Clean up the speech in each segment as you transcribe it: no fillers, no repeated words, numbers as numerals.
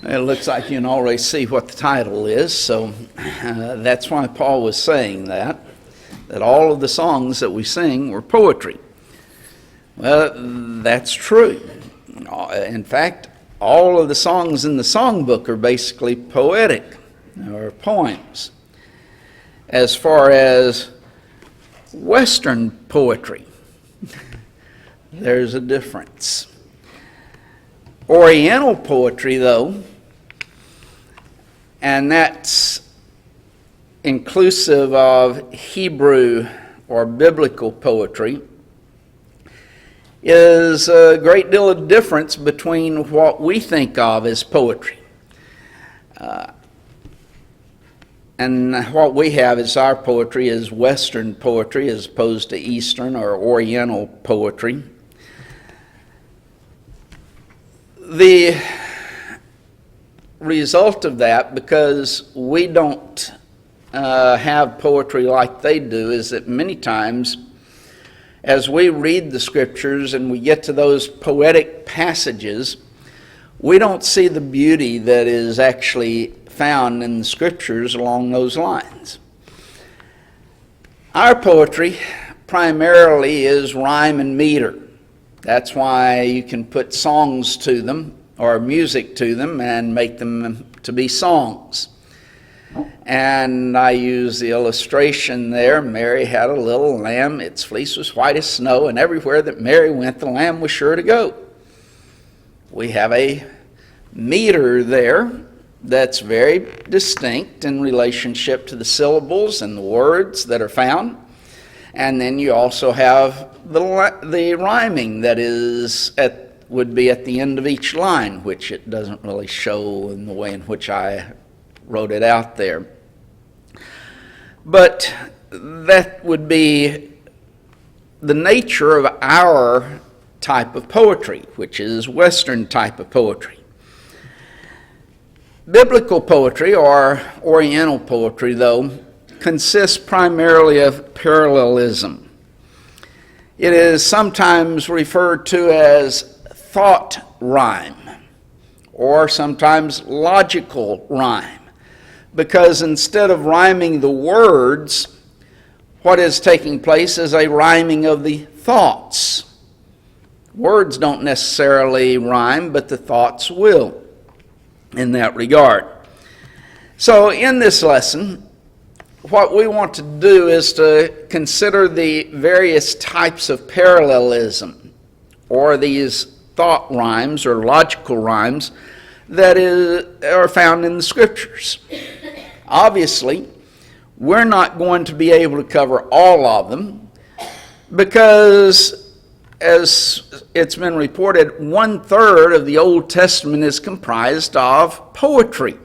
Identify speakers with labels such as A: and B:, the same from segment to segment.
A: It looks like you can already see what the title is, so that's why Paul was saying that all of the songs that we sing were poetry. Well, that's true. In fact, all of the songs in the songbook are basically poetic, or poems. As far as Western poetry, there's a difference. Oriental poetry, though, and that's inclusive of Hebrew or biblical poetry, is a great deal of difference between what we think of as poetry. And what we have as our poetry is Western poetry as opposed to Eastern or Oriental poetry. The result of that, because we don't have poetry like they do, is that many times as we read the scriptures and we get to those poetic passages, we don't see the beauty that is actually found in the scriptures along those lines. Our poetry primarily is rhyme and meter. That's why you can put songs to them or music to them and make them to be songs. And I use the illustration there. Mary had a little lamb. Its fleece was white as snow, and everywhere that Mary went, the lamb was sure to go. We have a meter there that's very distinct in relationship to the syllables and the words that are found. And then you also have the rhyming that would be at the end of each line, which it doesn't really show in the way in which I wrote it out there. But that would be the nature of our type of poetry, which is Western type of poetry. Biblical poetry, or Oriental poetry, though, consists primarily of parallelism. It is sometimes referred to as thought rhyme, or sometimes logical rhyme, because instead of rhyming the words, what is taking place is a rhyming of the thoughts. Words don't necessarily rhyme, but the thoughts will in that regard. So in this lesson, what we want to do is to consider the various types of parallelism, or these thought rhymes or logical rhymes that are found in the scriptures. Obviously, we're not going to be able to cover all of them because, as it's been reported, 1/3 of the Old Testament is comprised of poetry.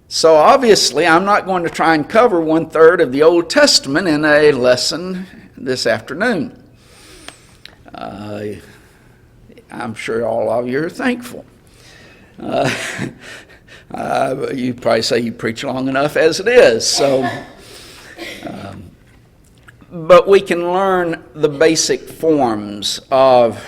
A: So obviously, I'm not going to try and cover 1/3 of the Old Testament in a lesson this afternoon. I'm sure all of you are thankful. You probably say you preach long enough as it is. So, but we can learn the basic forms of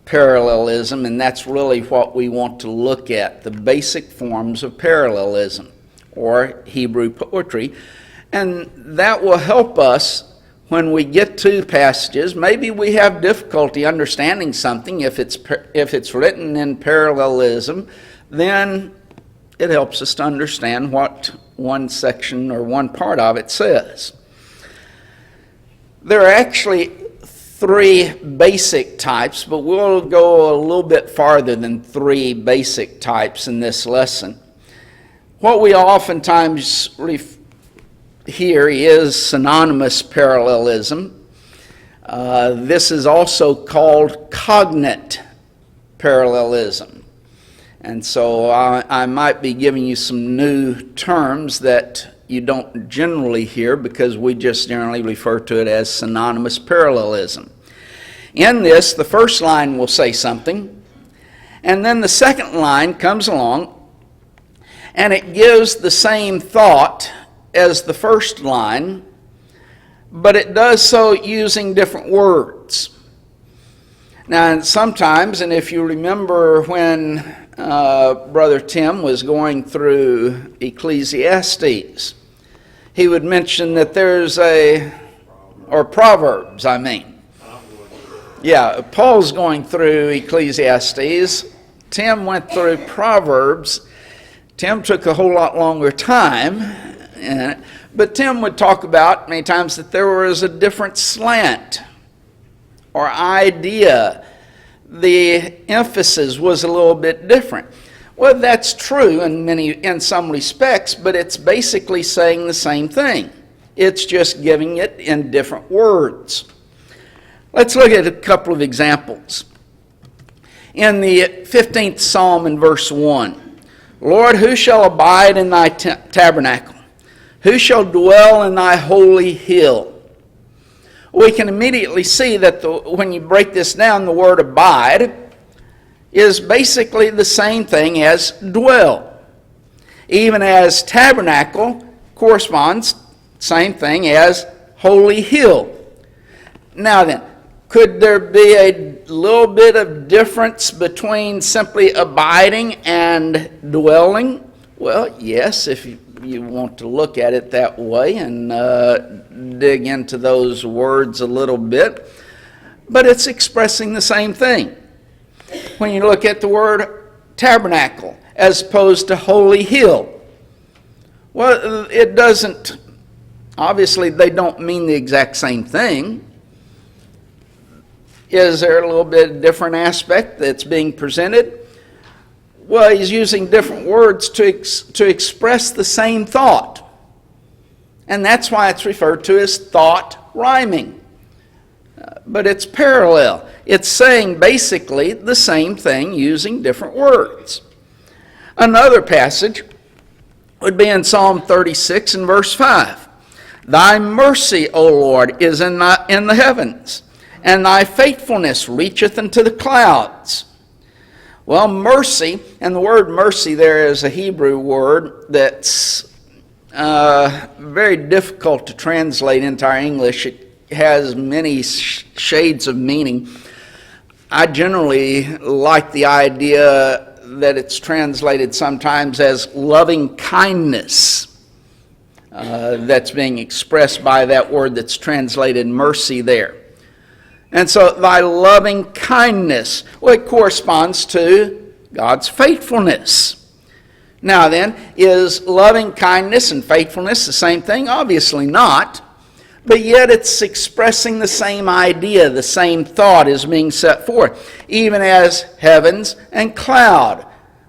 A: parallelism, and that's really what we want to look at, the basic forms of parallelism, or Hebrew poetry. And that will help us when we get to passages. Maybe we have difficulty understanding something. If it's written in parallelism, then it helps us to understand what one section or one part of it says. There are actually 3 basic types, but we'll go a little bit farther than 3 basic types in this lesson. What we oftentimes hear is synonymous parallelism. This is also called cognate parallelism. And so I might be giving you some new terms that you don't generally hear, because we just generally refer to it as synonymous parallelism. In this, the first line will say something, and then the second line comes along, and it gives the same thought as the first line, but it does so using different words. Now, and sometimes, and if you remember when Brother Tim was going through Ecclesiastes, he would mention that there's or Proverbs, I mean. Yeah, Paul's going through Ecclesiastes. Tim went through Proverbs. Tim took a whole lot longer time, but Tim would talk about many times that there was a different slant or idea. The emphasis was a little bit different. Well, that's true in some respects, but it's basically saying the same thing. It's just giving it in different words. Let's look at a couple of examples. In the 15th Psalm in verse 1, Lord, who shall abide in thy tabernacle? Who shall dwell in thy holy hill? We can immediately see that when you break this down, the word abide is basically the same thing as dwell. Even as tabernacle corresponds, same thing as holy hill. Now then, could there be a little bit of difference between simply abiding and dwelling? Well, yes, if you want to look at it that way and dig into those words a little bit. But it's expressing the same thing. When you look at the word tabernacle as opposed to holy hill, well, it doesn't, obviously they don't mean the exact same thing. Is there a little bit different aspect that's being presented? Well, he's using different words to express the same thought. And that's why it's referred to as thought rhyming. But it's parallel. It's saying basically the same thing using different words. Another passage would be in Psalm 36 and verse 5. Thy mercy, O Lord, is in the heavens, and thy faithfulness reacheth unto the clouds. Well, mercy, and the word mercy there is a Hebrew word that's very difficult to translate into our English. It has many shades of meaning. I generally like the idea that it's translated sometimes as loving kindness. That's being expressed by that word that's translated mercy there. And so thy loving kindness, well, it corresponds to God's faithfulness. Now then, is loving kindness and faithfulness the same thing? Obviously not. But yet it's expressing the same idea, the same thought is being set forth, even as heavens and cloud.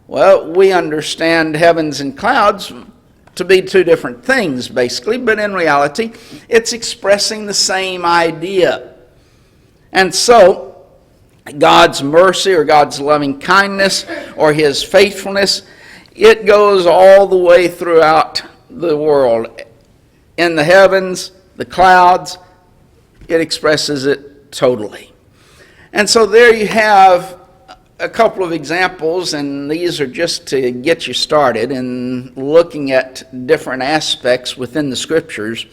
A: Well, we understand heavens and clouds to be two different things, basically, but in reality, it's expressing the same idea. And so, God's mercy or God's loving kindness or His faithfulness, it goes all the way throughout the world. In the heavens, the clouds, it expresses it totally. And so there you have a couple of examples, and these are just to get you started in looking at different aspects within the Scriptures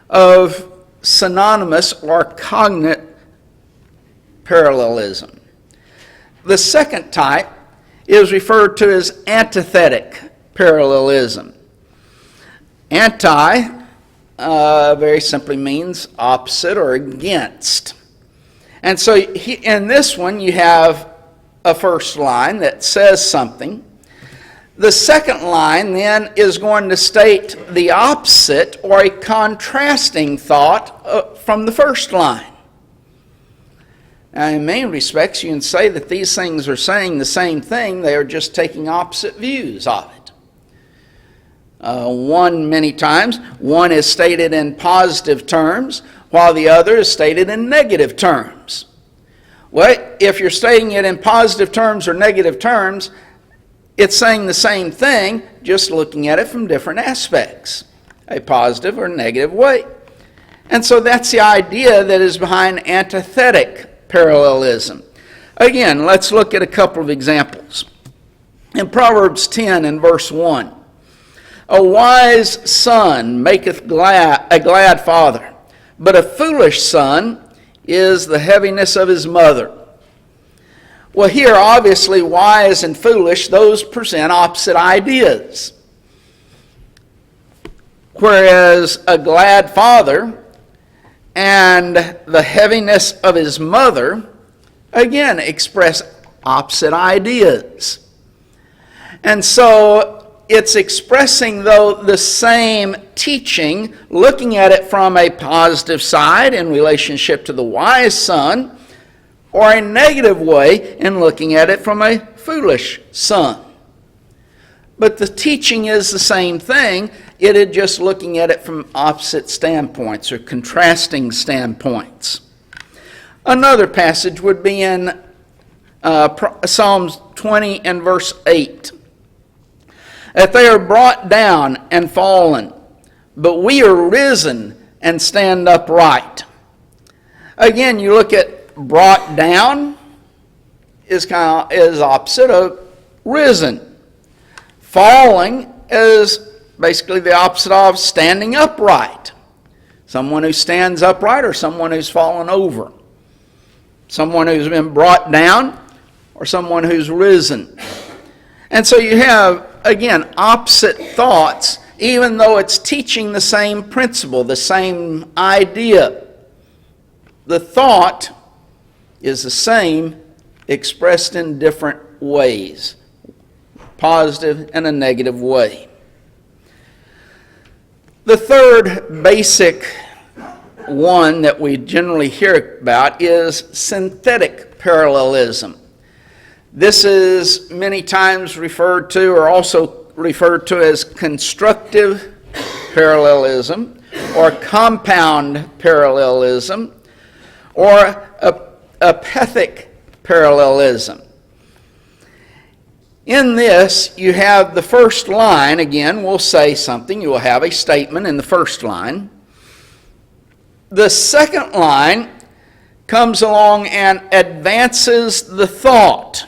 A: of synonymous or cognate parallelism. The second type is referred to as antithetic parallelism. Anti very simply means opposite or against. And so in this one you have a first line that says something. The second line then is going to state the opposite or a contrasting thought from the first line. Now, in many respects, you can say that these things are saying the same thing. They are just taking opposite views of it. Many times, one is stated in positive terms, while the other is stated in negative terms. Well, if you're stating it in positive terms or negative terms, it's saying the same thing, just looking at it from different aspects, a positive or negative way. And so that's the idea that is behind antithetic parallelism. Again, let's look at a couple of examples. In Proverbs 10 and verse 1, a wise son maketh a glad father, but a foolish son is the heaviness of his mother. Well, here, obviously, wise and foolish, those present opposite ideas. Whereas a glad father and the heaviness of his mother, again, express opposite ideas. And so it's expressing, though, the same teaching, looking at it from a positive side in relationship to the wise son, or a negative way in looking at it from a foolish son. But the teaching is the same thing. It is just looking at it from opposite standpoints or contrasting standpoints. Another passage would be in Psalms 20 and verse 8. That they are brought down and fallen, but we are risen and stand upright. Again, you look at brought down is opposite of risen. Falling is basically the opposite of standing upright. Someone who stands upright or someone who's fallen over. Someone who's been brought down or someone who's risen. And so you have, again, opposite thoughts, even though it's teaching the same principle, the same idea. The thought is the same, expressed in different ways, positive and a negative way. The third basic one that we generally hear about is synthetic parallelism. This is many times referred to, or also referred to, as constructive parallelism, or compound parallelism, or apethic parallelism. In this, you have the first line, again, will say something. You will have a statement in the first line. The second line comes along and advances the thought,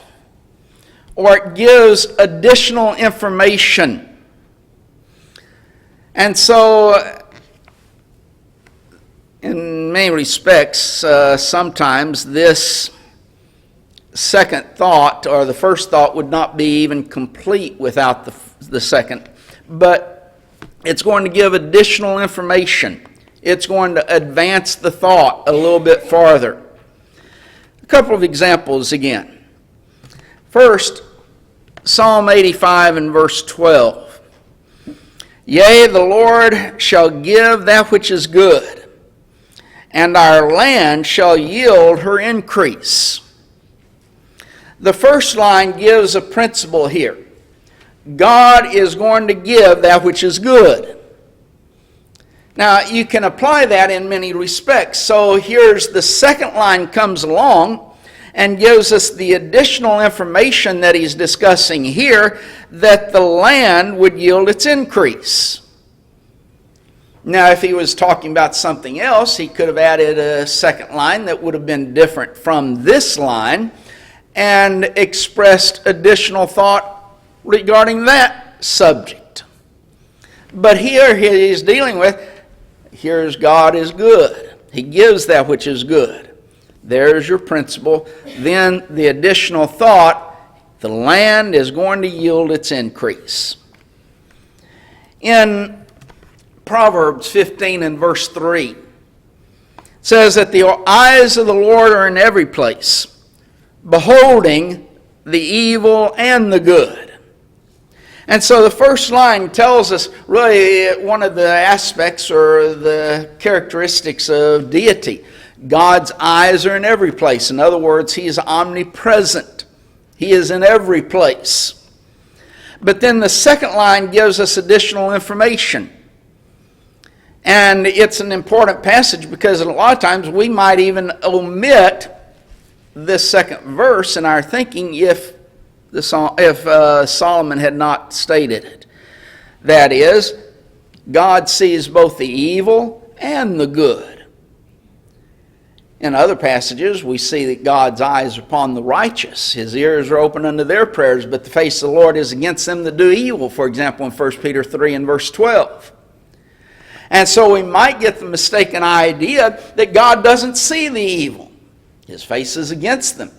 A: or it gives additional information. And so, in many respects, sometimes this second thought, or the first thought, would not be even complete without the second. But it's going to give additional information. It's going to advance the thought a little bit farther. A couple of examples again. First, Psalm 85 and verse 12. Yea, the Lord shall give that which is good, and our land shall yield her increase. The first line gives a principle here. God is going to give that which is good. Now, you can apply that in many respects. So here's the second line comes along and gives us the additional information that he's discussing here, that the land would yield its increase. Now, if he was talking about something else, he could have added a second line that would have been different from this line and expressed additional thought regarding that subject. But here he's dealing with, here's God is good. He gives that which is good. There's your principle. Then the additional thought, the land is going to yield its increase. In Proverbs 15 and verse 3, it says that the eyes of the Lord are in every place, beholding the evil and the good. And so the first line tells us really one of the aspects or the characteristics of deity. God's eyes are in every place. In other words, he is omnipresent. He is in every place. But then the second line gives us additional information. And it's an important passage because a lot of times we might even omit this second verse in our thinking if Solomon had not stated it. That is, God sees both the evil and the good. In other passages, we see that God's eyes are upon the righteous. His ears are open unto their prayers, but the face of the Lord is against them that do evil, for example, in 1 Peter 3 and verse 12. And so we might get the mistaken idea that God doesn't see the evil. His face is against them.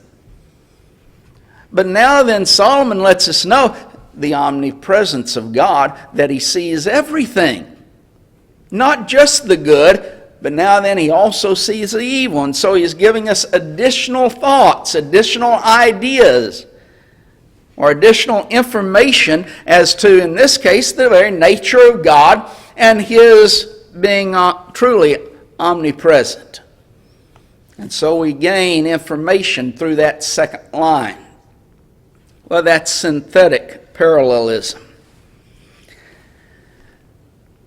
A: But now then, Solomon lets us know the omnipresence of God, that he sees everything. Not just the good, but now then he also sees the evil. And so he's giving us additional thoughts, additional ideas, or additional information as to, in this case, the very nature of God and his being truly omnipresent. And so we gain information through that second line. Well, that's synthetic parallelism.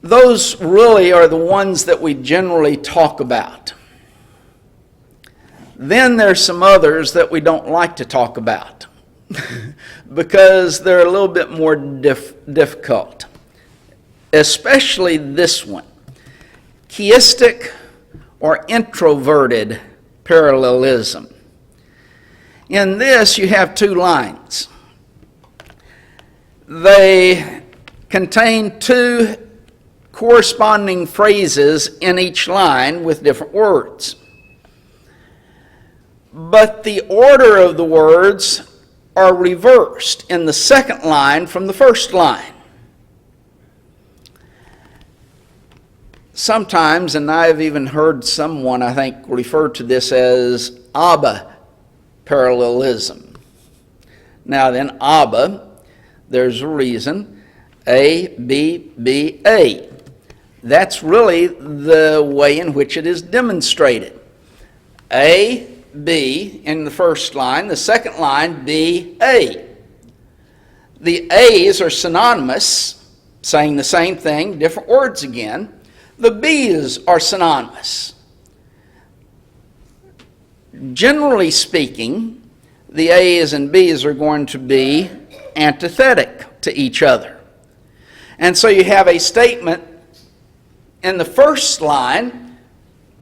A: Those really are the ones that we generally talk about. Then there's some others that we don't like to talk about because they're a little bit more difficult. Especially this one, chiastic or introverted parallelism. In this, you have two lines. They contain two corresponding phrases in each line with different words. But the order of the words are reversed in the second line from the first line. Sometimes, and I've even heard someone, I think, refer to this as Abba parallelism. Now then, Abba, there's a reason. A, B, B, A. That's really the way in which it is demonstrated. A, B in the first line, the second line, B, A. The A's are synonymous, saying the same thing, different words again. The B's are synonymous. Generally speaking, the A's and B's are going to be antithetic to each other. And so you have a statement in the first line,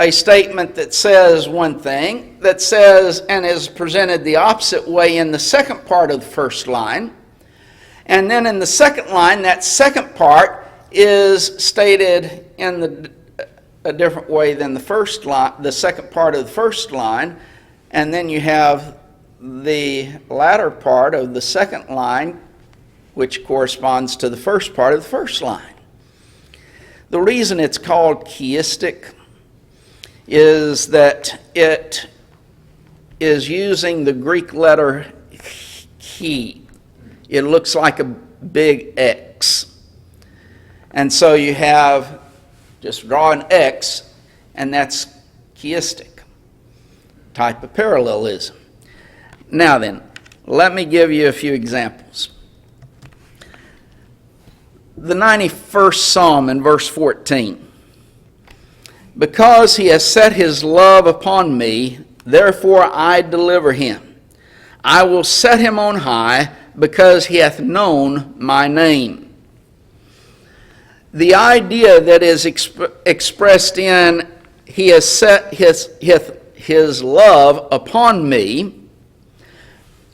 A: a statement that says one thing, that says and is presented the opposite way in the second part of the first line. And then in the second line, that second part is stated in a different way than the first line, the second part of the first line, and then you have the latter part of the second line, which corresponds to the first part of the first line. The reason it's called chiastic is that it is using the Greek letter chi. It looks like a big X. And so you have, just draw an X, and that's chiastic type of parallelism. Now then, let me give you a few examples. The 91st Psalm in verse 14. Because he has set his love upon me, therefore I deliver him. I will set him on high, because he hath known my name. The idea that is expressed in he has set his love upon me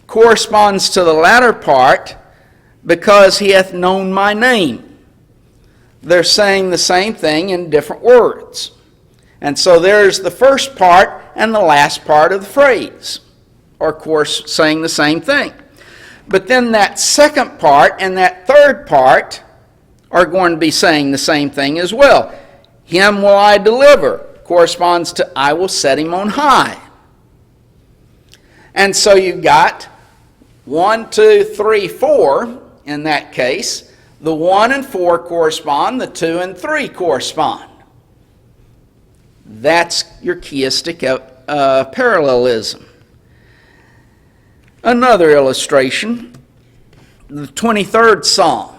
A: corresponds to the latter part, because he hath known my name. They're saying the same thing in different words. And so there's the first part and the last part of the phrase, or of course saying the same thing. But then that second part and that third part are going to be saying the same thing as well. Him will I deliver corresponds to I will set him on high. And so you've got 1, 2, 3, 4 in that case. The 1 and 4 correspond, the 2 and 3 correspond. That's your chiastic parallelism. Another illustration, the 23rd Psalm,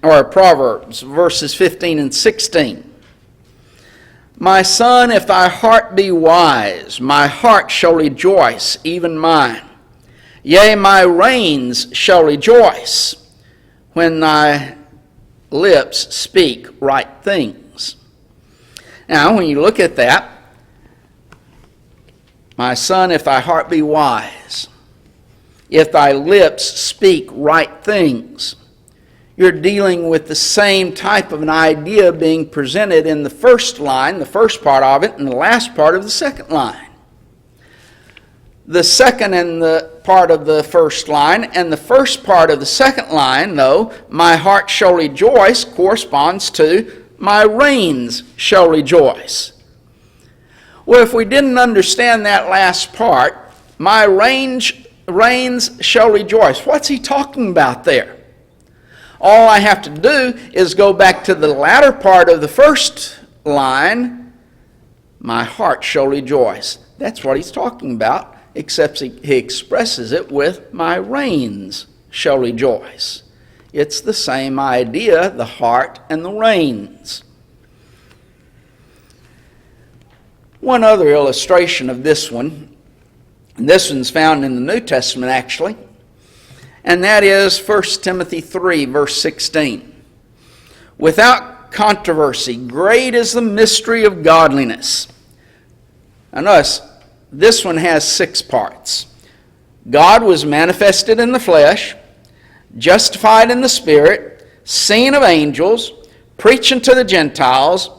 A: or Proverbs, verses 15 and 16. My son, if thy heart be wise, my heart shall rejoice, even mine. Yea, my reins shall rejoice, when thy lips speak right things. Now, when you look at that, my son, if thy heart be wise, if thy lips speak right things, you're dealing with the same type of an idea being presented in the first line, the first part of it, and the last part of the second line. the second and the part of the first line, and the first part of the second line, though, my heart shall rejoice, corresponds to my reins shall rejoice. Well, if we didn't understand that last part, my reins shall rejoice, what's he talking about there? All I have to do is go back to the latter part of the first line, my heart shall rejoice. That's what he's talking about, except he expresses it with my reins shall rejoice. It's the same idea, the heart and the reins. One other illustration of this one, and this one's found in the New Testament actually, and that is 1 Timothy 3, verse 16. Without controversy, great is the mystery of godliness. Now notice, this one has 6 parts. God was manifested in the flesh, justified in the Spirit, seen of angels, preached unto the Gentiles,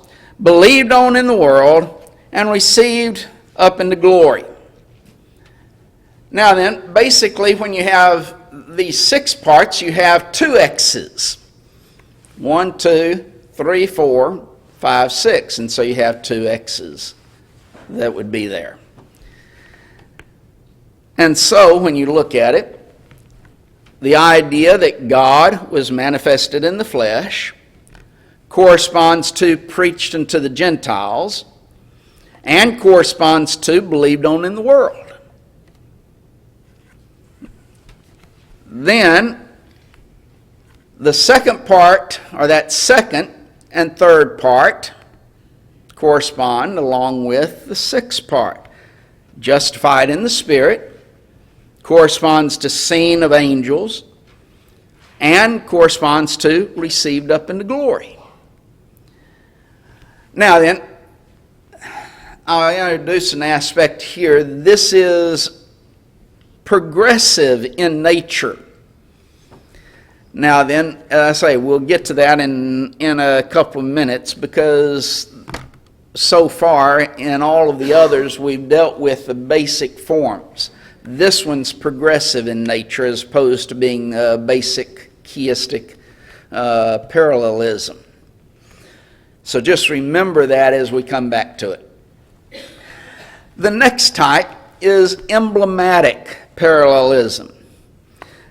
A: believed on in the world, and received up into glory. Now then, basically when you have these 6 parts, you have 2 X's. 1, 2, 3, 4, 5, 6. And so you have 2 X's that would be there. And so when you look at it, the idea that God was manifested in the flesh corresponds to preached unto the Gentiles and corresponds to believed on in the world. Then the second part, or that second and third part, correspond along with the 6th part. Justified in the Spirit corresponds to seen of angels and corresponds to received up into glory. Now then, I'll introduce an aspect here. This is progressive in nature. Now then, as I say, we'll get to that in a couple of minutes, because so far in all of the others we've dealt with the basic forms. This one's progressive in nature as opposed to being basic chiastic parallelism. So just remember that as we come back to it. The next type is emblematic parallelism.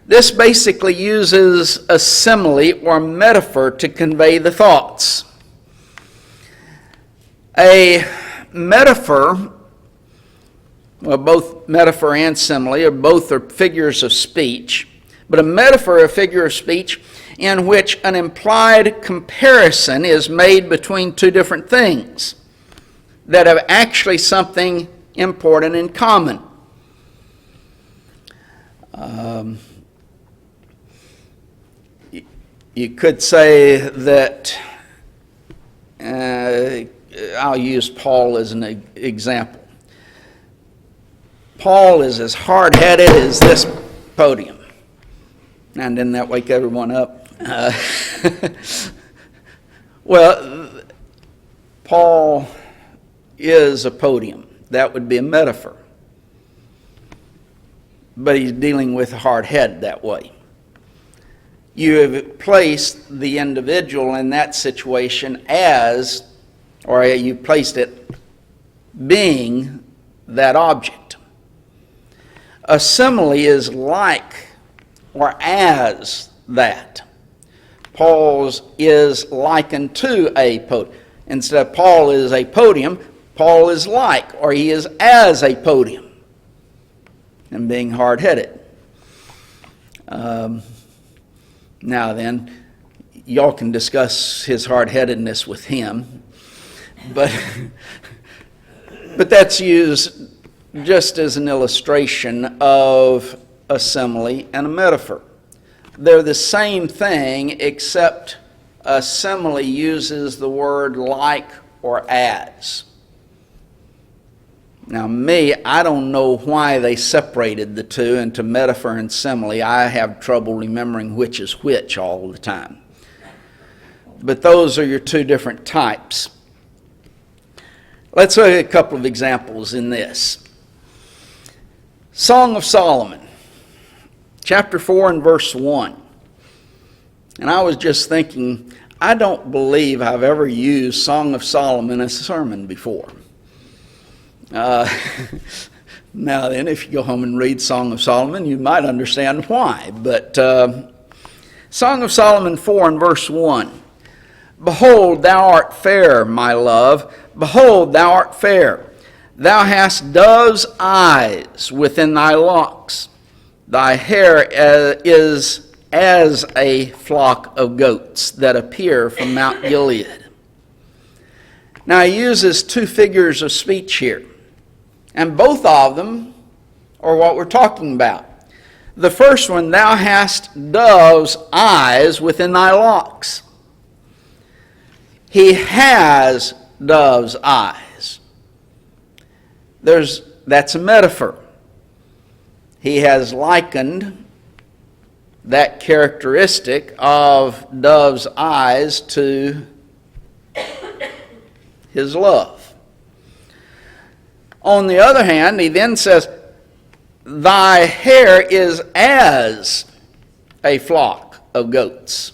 A: This basically uses a simile or metaphor to convey the thoughts. A metaphor, well, both metaphor and simile are figures of speech, but a metaphor, a figure of speech in which an implied comparison is made between 2 different things that have actually something important in common. You could say that, I'll use Paul as an example. Paul is as hard-headed as this podium. Now, didn't that wake everyone up? Well, Paul is a podium. That would be a metaphor. But he's dealing with a hard head that way. You have placed the individual in that situation as, or you placed it being that object. A simile is like or as that. Paul's is likened to a podium. Instead of Paul is a podium, Paul is like, or he is as a podium, and being hard-headed. Now then, y'all can discuss his hard-headedness with him, but that's used just as an illustration of a simile and a metaphor. They're the same thing, except a simile uses the word like or as. Now I don't know why they separated the two into metaphor and simile. I have trouble remembering which is which all the time. But those are your 2 different types. Let's look at a couple of examples in this. Song of Solomon, chapter 4 and verse 1. And I was just thinking, I don't believe I've ever used Song of Solomon as a sermon before. Now then, if you go home and read Song of Solomon, you might understand why. But Song of Solomon 4 and verse 1. Behold, thou art fair, my love. Behold, thou art fair. Thou hast dove's eyes within thy locks. Thy hair is as a flock of goats that appear from Mount Gilead. Now he uses two figures of speech here, and both of them are what we're talking about. The first one, thou hast dove's eyes within thy locks. He has dove's eyes. That's a metaphor. He has likened that characteristic of dove's eyes to his love. On the other hand, he then says, thy hair is as a flock of goats.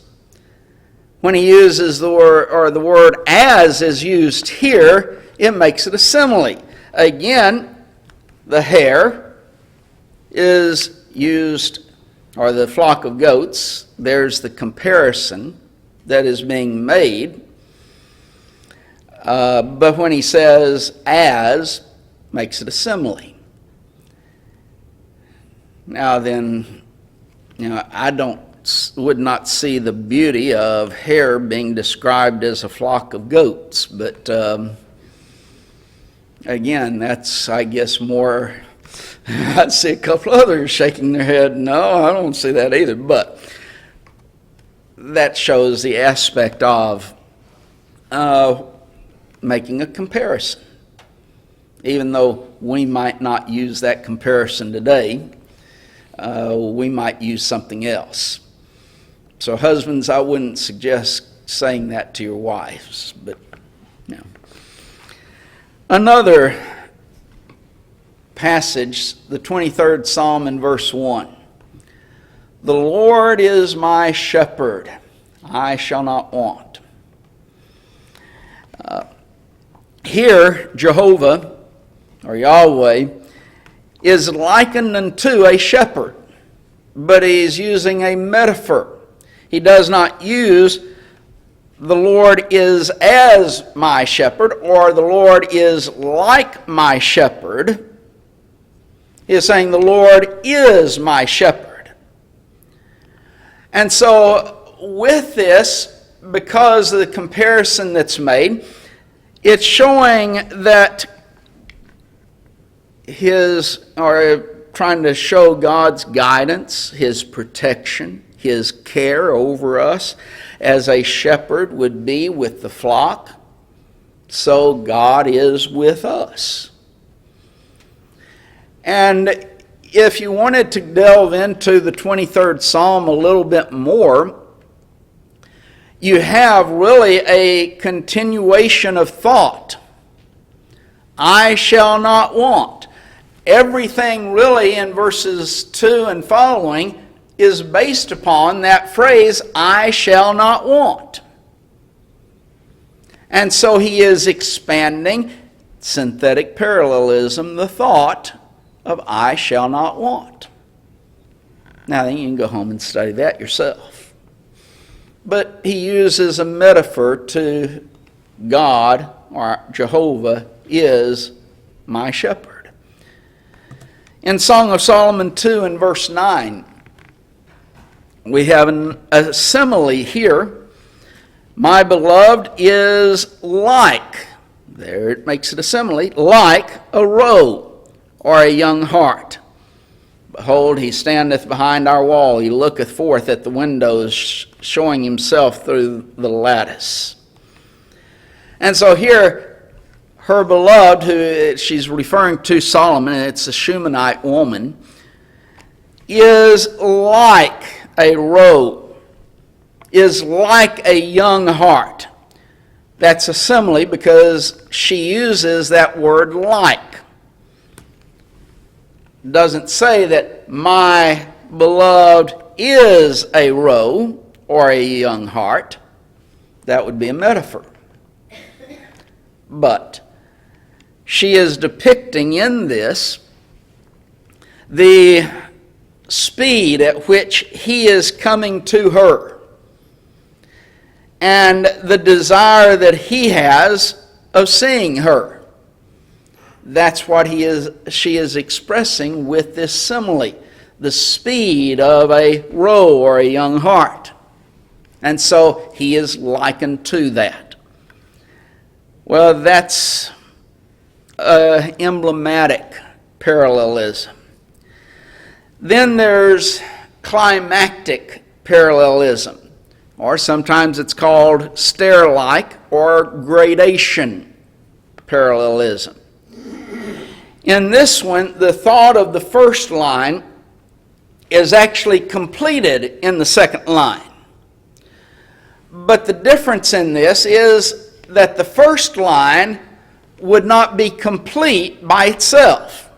A: When he uses the word, or the word as is used here, it makes it a simile. Again, the hair is used, or the flock of goats, there's the comparison that is being made. But when he says as, makes it a simile. Now then, I would not see the beauty of hair being described as a flock of goats, but again, that's, I guess, more, I'd see a couple others shaking their head, no, I don't see that either, but that shows the aspect of making a comparison. Even though we might not use that comparison today, we might use something else. So husbands, I wouldn't suggest saying that to your wives, but Another passage, the 23rd Psalm in verse 1. The Lord is my shepherd, I shall not want. Here, Jehovah, or Yahweh, is likened unto a shepherd, but he's using a metaphor. He does not use the Lord is as my shepherd, or the Lord is like my shepherd. He is saying the Lord is my shepherd. And so with this, because of the comparison that's made, it's showing that trying to show God's guidance, His protection, His care over us, as a shepherd would be with the flock, so God is with us. And if you wanted to delve into the 23rd Psalm a little bit more, you have really a continuation of thought. I shall not want. Everything really in verses 2 and following is based upon that phrase, I shall not want. And so he is expanding, synthetic parallelism, the thought of I shall not want. Now then you can go home and study that yourself. But he uses a metaphor to God, or Jehovah is my shepherd. In Song of Solomon 2 and verse 9, we have a simile here. My beloved is like, there it makes it a simile, like a roe or a young hart. Behold, he standeth behind our wall. He looketh forth at the windows, showing himself through the lattice. And so here, her beloved, who she's referring to Solomon, and it's a Shunammite woman, is like a roe, is like a young hart. That's a simile because she uses that word like. doesn't say that my beloved is a roe or a young hart. That would be a metaphor. But she is depicting in this the speed at which he is coming to her and the desire that he has of seeing her. That's what she is expressing with this simile, the speed of a roe or a young hart. And so he is likened to that. Well, that's emblematic parallelism. Then there's climactic parallelism, or sometimes it's called stair-like or gradation parallelism. In this one, the thought of the first line is actually completed in the second line. But the difference in this is that the first line would not be complete by itself.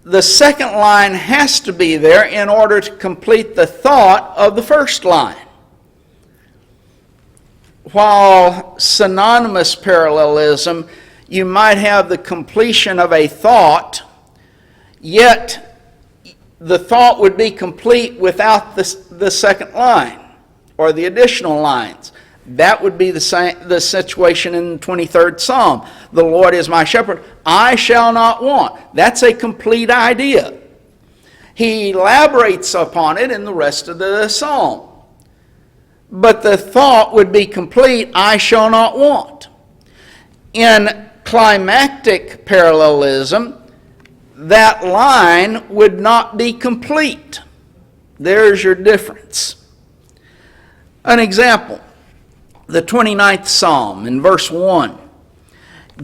A: The second line has to be there in order to complete the thought of the first line. While synonymous parallelism, you might have the completion of a thought, yet the thought would be complete without the second line or the additional lines. That would be the situation in the 23rd Psalm. The Lord is my shepherd, I shall not want. That's a complete idea. He elaborates upon it in the rest of the psalm. But the thought would be complete, I shall not want. In climactic parallelism, that line would not be complete. There's your difference. An example, the 29th Psalm in verse 1.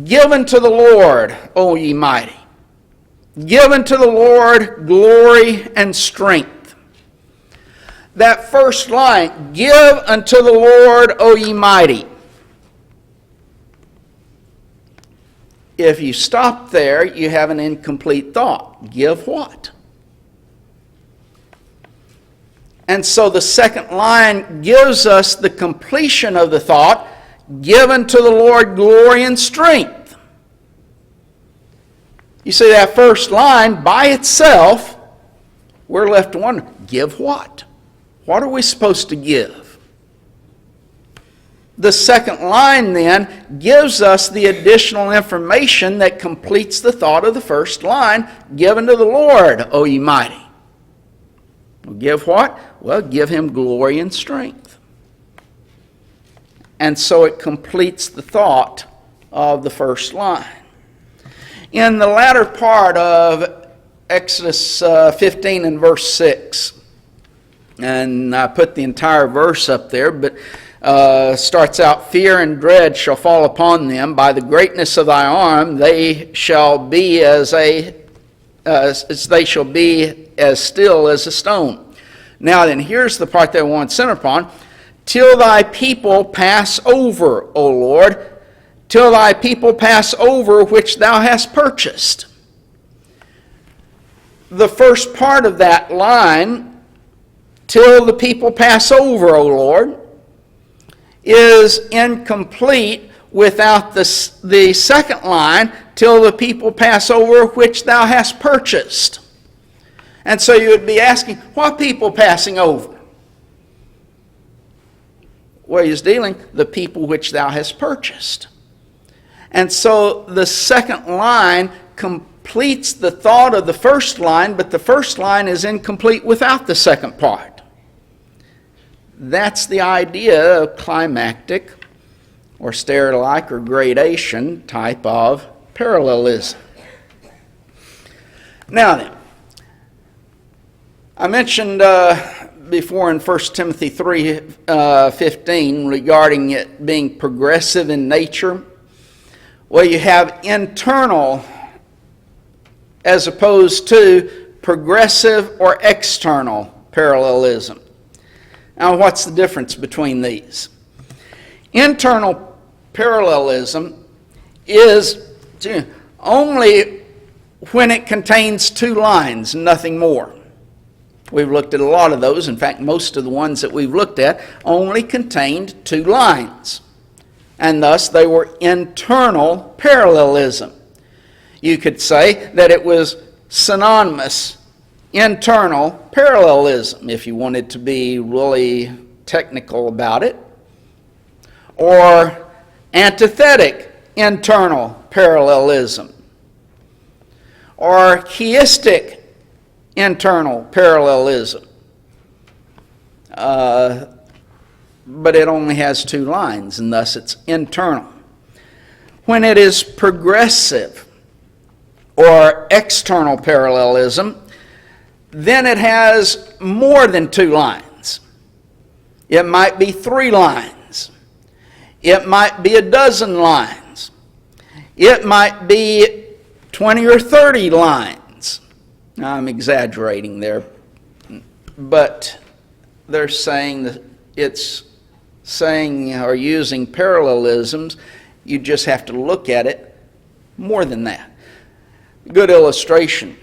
A: Give unto the Lord, O ye mighty. Give unto the Lord glory and strength. That first line, give unto the Lord, O ye mighty. If you stop there, you have an incomplete thought. Give what? And so the second line gives us the completion of the thought, give unto the Lord glory and strength. You see, that first line by itself, we're left to wonder, give what? What are we supposed to give? The second line then gives us the additional information that completes the thought of the first line, give unto the Lord, O ye mighty. Give what? Well, give him glory and strength. And so it completes the thought of the first line. In the latter part of Exodus 15 and verse 6, and I put the entire verse up there, but starts out, fear and dread shall fall upon them. By the greatness of thy arm they shall be as still as a stone. Now then, here's the part that I want to center upon. Till thy people pass over, O Lord, till thy people pass over which thou hast purchased. The first part of that line, till the people pass over, O Lord, is incomplete without the second line, till the people pass over which thou hast purchased. And so you would be asking, what people passing over? Well, he's dealing the people which thou hast purchased. And so the second line completes the thought of the first line, but the first line is incomplete without the second part. That's the idea of climactic or stair-like or gradation type of parallelism. Now then, I mentioned before in 1 Timothy 3:15 regarding it being progressive in nature. Well, you have internal as opposed to progressive or external parallelism. Now, what's the difference between these? Internal parallelism is only when it contains two lines, nothing more. We've looked at a lot of those. In fact, most of the ones that we've looked at only contained two lines. And thus they were internal parallelism. You could say that it was synonymous internal parallelism, if you wanted to be really technical about it, or antithetic internal parallelism, or chiastic internal parallelism. But it only has two lines, and thus it's internal. When it is progressive or external parallelism, then it has more than two lines. It might be 3 lines. It might be 12 lines. It might be 20 or 30 lines. Now, I'm exaggerating there, but they're saying that it's saying or using parallelisms. You just have to look at it more than that. Good illustration.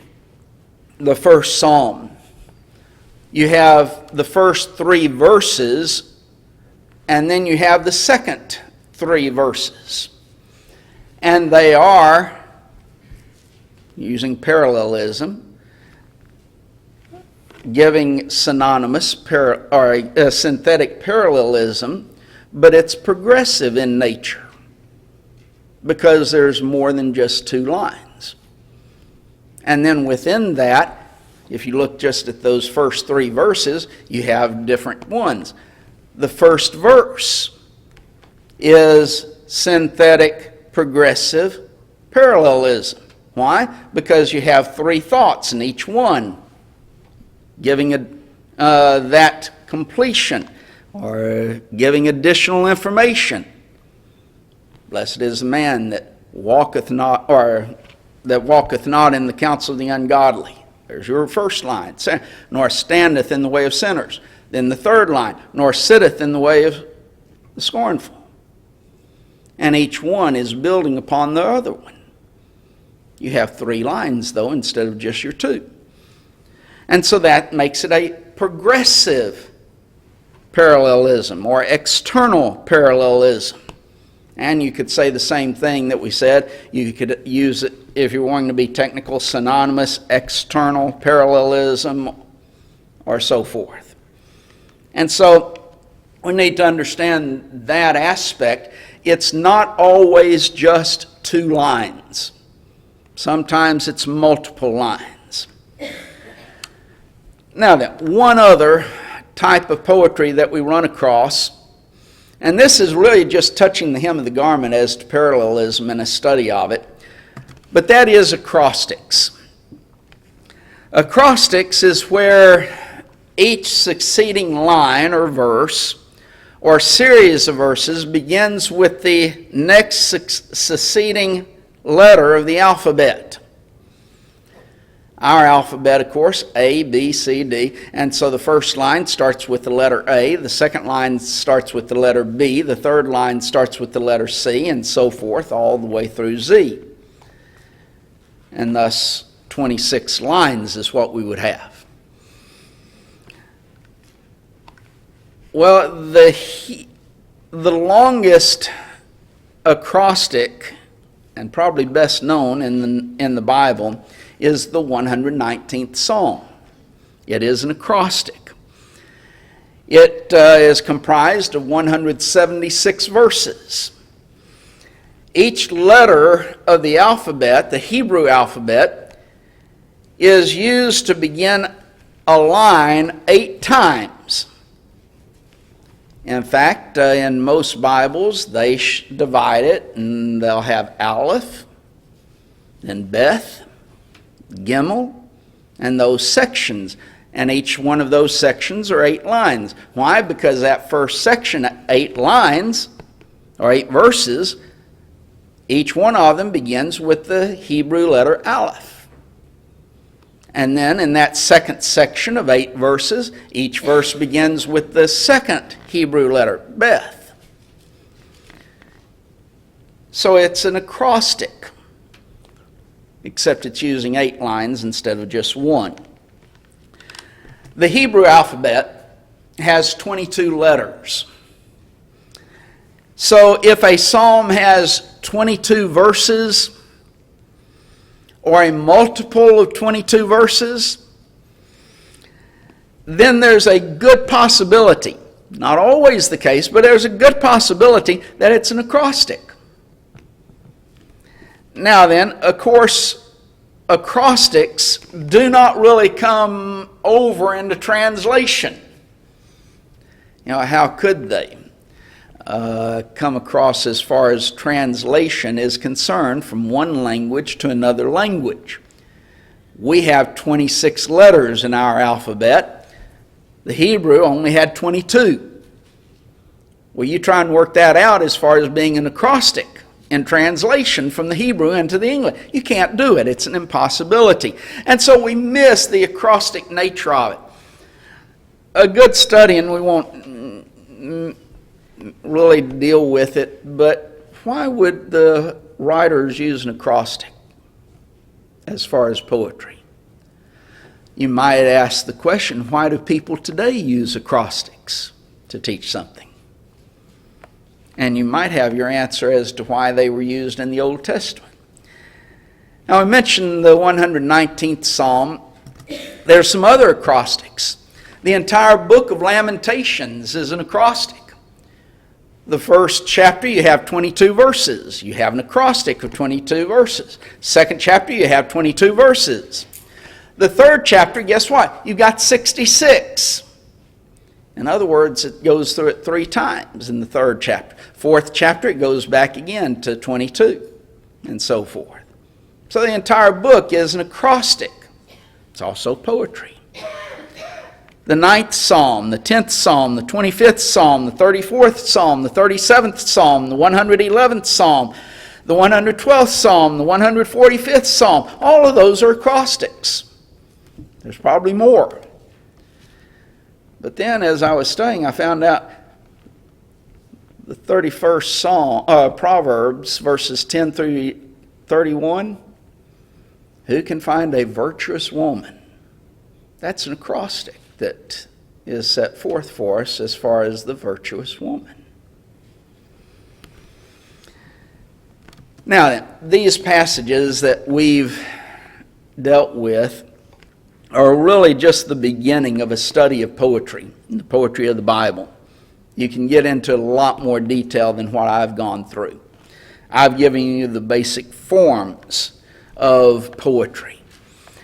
A: The first Psalm. You have the first 3 verses, and then you have the second 3 verses. And they are, using parallelism, giving synonymous or synthetic parallelism, but it's progressive in nature because there's more than just 2 lines. And then within that, if you look just at those first 3 verses, you have different ones. The first verse is synthetic progressive parallelism. Why? Because you have 3 thoughts in each one, giving that completion or giving additional information. Blessed is the man that walketh not, or that walketh not in the counsel of the ungodly. There's your first line. Nor standeth in the way of sinners. Then the third line. Nor sitteth in the way of the scornful. And each one is building upon the other one. You have 3 lines, though, instead of just your 2. And so that makes it a progressive parallelism or external parallelism. And you could say the same thing that we said. You could use it, if you're wanting to be technical, synonymous external parallelism or so forth. And so we need to understand that aspect. It's not always just 2 lines. Sometimes it's multiple lines. Now then, one other type of poetry that we run across, and this is really just touching the hem of the garment as to parallelism and a study of it, but that is acrostics. Acrostics is where each succeeding line or verse or series of verses begins with the next succeeding letter of the alphabet. Our alphabet, of course, A, B, C, D. And so the first line starts with the letter A. The second line starts with the letter B. The third line starts with the letter C, and so forth, all the way through Z. And thus, 26 lines is what we would have. Well, the longest acrostic, and probably best known in the Bible, is the 119th Psalm. It is an acrostic. It is comprised of 176 verses. Each letter of the alphabet, the Hebrew alphabet, is used to begin a line 8 times. In fact, in most Bibles, they divide it, and they'll have Aleph, then Beth, Gimel, and those sections. And each one of those sections are 8 lines. Why? Because that first section, 8 lines, or 8 verses, each one of them begins with the Hebrew letter Aleph. And then in that second section of 8 verses, each verse begins with the second Hebrew letter, Beth. So it's an acrostic. except it's using 8 lines instead of just 1. The Hebrew alphabet has 22 letters. So if a psalm has 22 verses, or a multiple of 22 verses, then there's a good possibility, not always the case, but there's a good possibility that it's an acrostic. Now then, of course, acrostics do not really come over into translation. How could they come across as far as translation is concerned from one language to another language? We have 26 letters in our alphabet. The Hebrew only had 22. Well, you try and work that out as far as being an acrostic in translation from the Hebrew into the English. You can't do it. It's an impossibility. And so we miss the acrostic nature of it. A good study, and we won't really deal with it, but why would the writers use an acrostic as far as poetry? You might ask the question, why do people today use acrostics to teach something? And you might have your answer as to why they were used in the Old Testament. Now, I mentioned the 119th Psalm. There's some other acrostics. The entire book of Lamentations is an acrostic. The first chapter, you have 22 verses. You have an acrostic of 22 verses. Second chapter, you have 22 verses. The third chapter, guess what? You've got 66. In other words, it goes through it 3 times in the third chapter. Fourth chapter, it goes back again to 22, and so forth. So the entire book is an acrostic. It's also poetry. The 9th Psalm, the 10th Psalm, the 25th Psalm, the 34th Psalm, the 37th Psalm, the 111th Psalm, the 112th Psalm, the 145th Psalm, all of those are acrostics. There's probably more. But then as I was studying, I found out the 31st Psalm, Proverbs, verses 10 through 31, who can find a virtuous woman? That's an acrostic that is set forth for us as far as the virtuous woman. Now, these passages that we've dealt with are really just the beginning of a study of poetry, the poetry of the Bible. You can get into a lot more detail than what I've gone through. I've given you the basic forms of poetry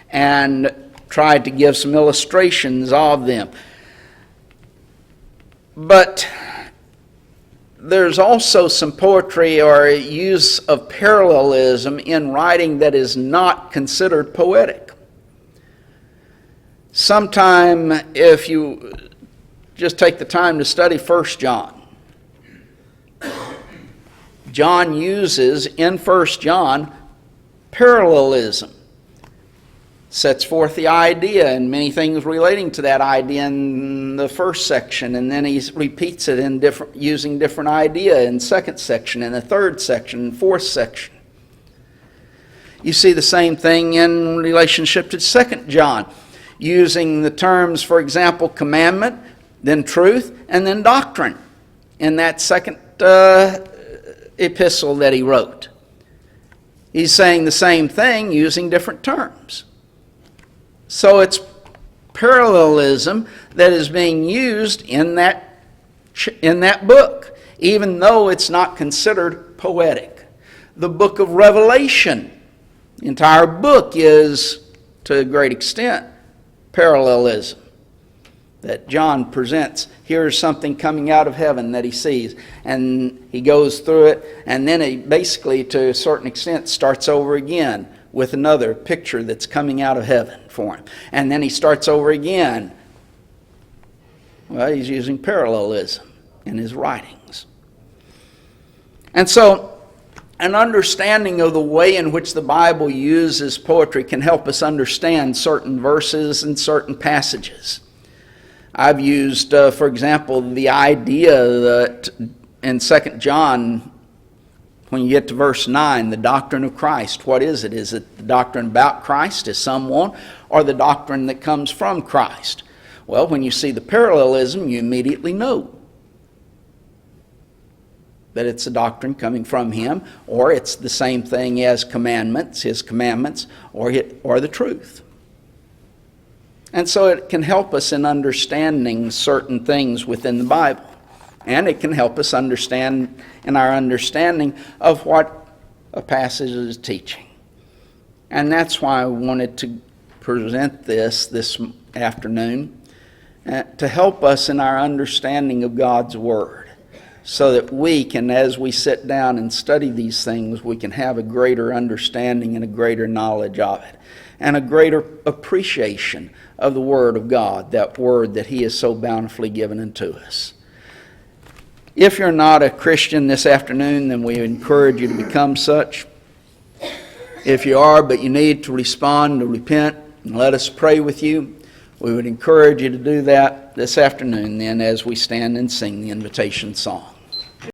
A: and tried to give some illustrations of them. But there's also some poetry or use of parallelism in writing that is not considered poetic. Sometime, if you just take the time to study 1 John, John uses in 1 John parallelism. Sets forth the idea and many things relating to that idea in the first section, and then he repeats it in using different idea in second section, in the third section, and fourth section. You see the same thing in relationship to 2 John, using the terms, for example, commandment, then truth, and then doctrine in that second epistle that he wrote. He's saying the same thing using different terms. So it's parallelism that is being used in that book, even though it's not considered poetic. The book of Revelation, the entire book is, to a great extent, parallelism. That John presents, here's something coming out of heaven that he sees. And he goes through it, and then he basically, to a certain extent, starts over again with another picture that's coming out of heaven for him. And then he starts over again. Well, he's using parallelism in his writings. And so, an understanding of the way in which the Bible uses poetry can help us understand certain verses and certain passages. I've used, for example, the idea that in 2 John, When you get to verse 9, the doctrine of Christ, what is it? Is it the doctrine about Christ as someone, or the doctrine that comes from Christ? Well, when you see the parallelism, you immediately know that it's a doctrine coming from him, or it's the same thing as commandments, his commandments, or the truth. And so it can help us in understanding certain things within the Bible. And it can help us understand in our understanding of what a passage is teaching. And that's why I wanted to present this afternoon, to help us in our understanding of God's Word, so that we can, as we sit down and study these things, we can have a greater understanding and a greater knowledge of it, and a greater appreciation of the Word of God, that Word that He has so bountifully given unto us. If you're not a Christian this afternoon, then we encourage you to become such. If you are, but you need to respond, to repent, and let us pray with you, we would encourage you to do that this afternoon then, as we stand and sing the invitation song.